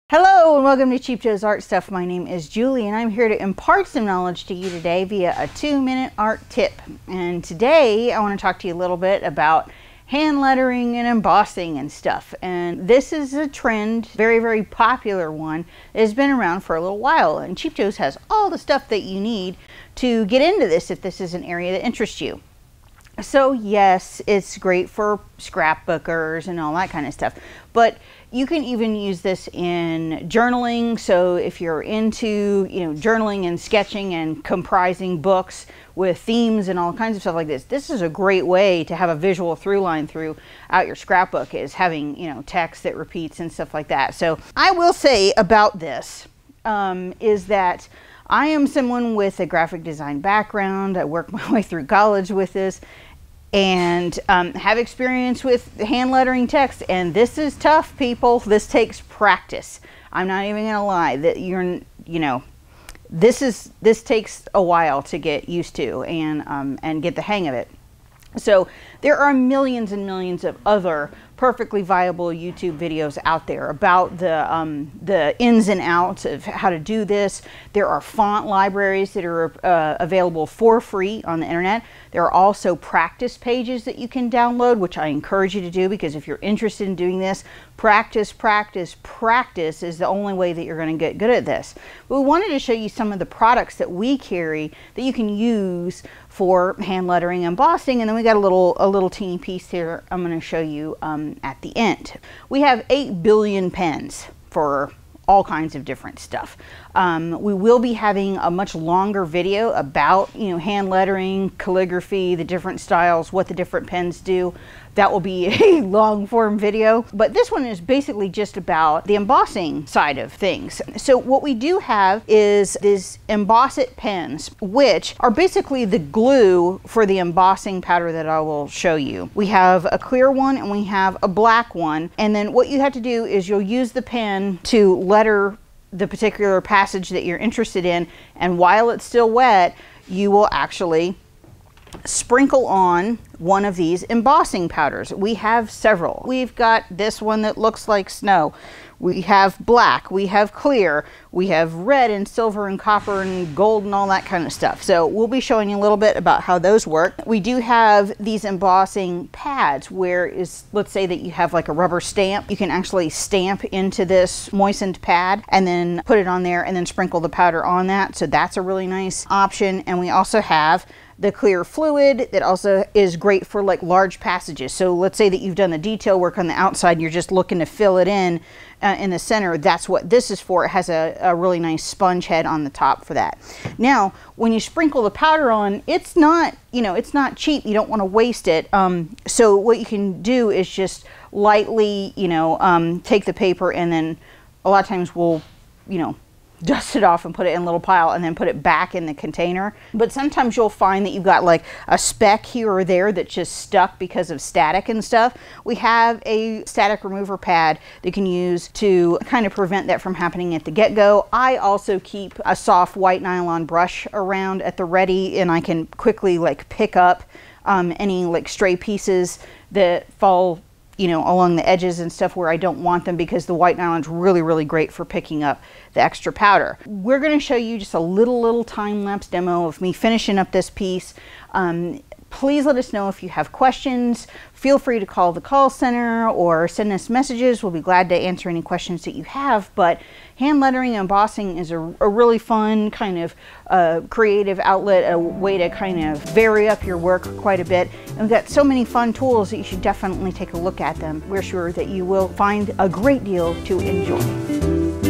Hello and welcome to Cheap Joe's Art Stuff. My name is Julie and I'm here to impart some knowledge to you today via a 2-minute art tip. And today I want to talk to you a little bit about hand lettering and embossing and stuff. And this is a trend, very popular one, that has been around for a little while. And Cheap Joe's has all the stuff that you need to get into this if this is an area that interests you. So yes, it's great for scrapbookers and all that kind of stuff, but you can even use this in journaling. So if you're into, journaling and sketching and comprising books with themes and all kinds of stuff like this, this is a great way to have a visual through line throughout your scrapbook, is having, text that repeats and stuff like that. So I will say about this is that I am someone with a graphic design background. I worked my way through college with this and have experience with hand lettering text, and this is tough, people. This takes practice. I'm not even gonna lie that this takes a while to get used to and get the hang of it. So there are millions and millions of other perfectly viable YouTube videos out there about the ins and outs of how to do this. There are font libraries that are available for free on the internet. There are also practice pages that you can download, which I encourage you to do, because if you're interested in doing this, practice is the only way that you're going to get good at this. But we wanted to show you some of the products that we carry that you can use for hand lettering and embossing, and then we got a little teeny piece here I'm going to show you at the end. We have 8 billion pens for all kinds of different stuff. We will be having a much longer video about hand lettering, calligraphy, the different styles, what the different pens do. That will be a long form video, but this one is basically just about the embossing side of things. So what we do have is these Emboss It pens, which are basically the glue for the embossing powder that I will show you. We have a clear one and we have a black one, and then what you have to do is you'll use the pen to letter the particular passage that you're interested in, and while it's still wet, you will actually sprinkle on one of these embossing powders. We have several. We've got this one that looks like snow. We have black, we have clear, we have red and silver and copper and gold and all that kind of stuff. So we'll be showing you a little bit about how those work. We do have these embossing pads where let's say that you have like a rubber stamp. You can actually stamp into this moistened pad and then put it on there and then sprinkle the powder on that. So that's a really nice option. And we also have the clear fluid that also is great for like large passages. So let's say that you've done the detail work on the outside and you're just looking to fill it in the center. That's what this is for. It has a really nice sponge head on the top for that. Now, when you sprinkle the powder on, it's not, it's not cheap. You don't want to waste it. So what you can do is just lightly, take the paper, and then a lot of times we'll, dust it off and put it in a little pile and then put it back in the container. But sometimes you'll find that you've got like a speck here or there that's just stuck because of static and stuff. We have a static remover pad that you can use to kind of prevent that from happening at the get-go. I also keep a soft white nylon brush around at the ready, and I can quickly like pick up any like stray pieces that fall along the edges and stuff where I don't want them, because the white nylon is really great for picking up the extra powder. We're going to show you just a little time-lapse demo of me finishing up this piece. Please let us know if you have questions. Feel free to call the call center or send us messages. We'll be glad to answer any questions that you have. But hand lettering and embossing is a really fun kind of creative outlet, a way to kind of vary up your work quite a bit. And we've got so many fun tools that you should definitely take a look at them. We're sure that you will find a great deal to enjoy.